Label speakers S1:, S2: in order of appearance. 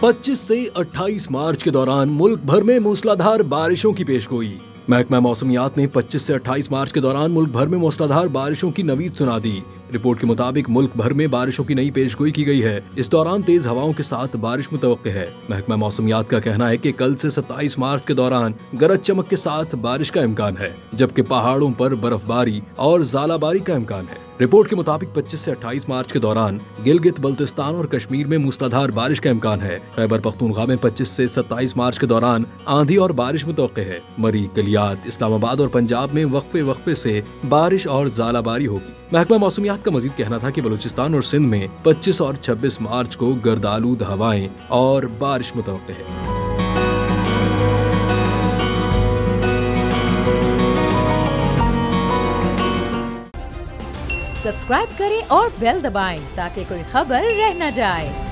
S1: 25 से 28 मार्च के दौरान मुल्क भर में मूसलाधार बारिशों की पेशगोई। महकमा मौसमियात ने 25 से 28 मार्च के दौरान मुल्क भर में मूसलाधार बारिशों की नवीद सुना दी। रिपोर्ट के मुताबिक मुल्क भर में बारिशों की नई पेशगोई की गई है। इस दौरान तेज हवाओं के साथ बारिश मुतवक्के है। महकमा मौसमियात का कहना है कि कल से 27 मार्च के दौरान गरज चमक के साथ बारिश का इम्कान है, जबकि पहाड़ों पर बर्फबारी और ज़ालाबारी का इम्कान है। रिपोर्ट के मुताबिक 25 से 28 मार्च के दौरान गिलगित बल्तिस्तान और कश्मीर में मूसलाधार बारिश का इम्कान है। खैबर पख्तूनख्वा में 25 से 27 मार्च के दौरान आंधी और बारिश मुतवक्के है। मरी, गलियात, इस्लामाबाद और पंजाब में वक्फे से बारिश और ज़ालाबारी होगी। महकमा मौसमियात का मजीद कहना था कि बलूचिस्तान और सिंध में 25 और 26 मार्च को गर्दालूद हवाएं और बारिश मुतवक्के है।
S2: सब्सक्राइब करें और बेल दबाएं ताकि कोई खबर रह न जाए।